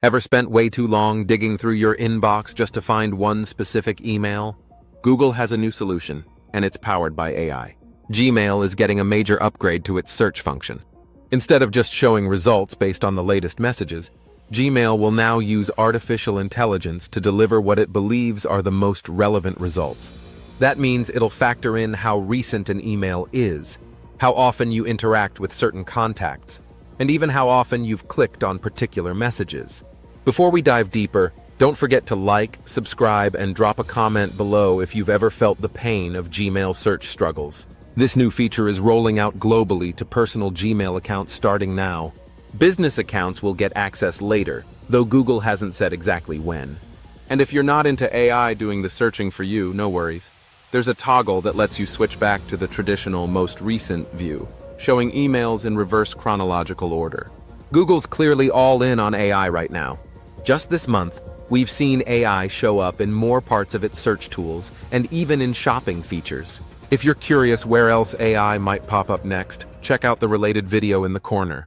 Ever spent way too long digging through your inbox just to find one specific email? Google has a new solution, and it's powered by AI. Gmail is getting a major upgrade to its search function. Instead of just showing results based on the latest messages, Gmail will now use artificial intelligence to deliver what it believes are the most relevant results. That means it'll factor in how recent an email is, how often you interact with certain contacts, and even how often you've clicked on particular messages. Before we dive deeper, don't forget to like, subscribe, and drop a comment below if you've ever felt the pain of Gmail search struggles. This new feature is rolling out globally to personal Gmail accounts starting now. Business accounts will get access later, though Google hasn't said exactly when. And if you're not into AI doing the searching for you, no worries. There's a toggle that lets you switch back to the traditional most recent view, showing emails in reverse chronological order. Google's clearly all in on AI right now. Just this month, we've seen AI show up in more parts of its search tools and even in shopping features. If you're curious where else AI might pop up next, check out the related video in the corner.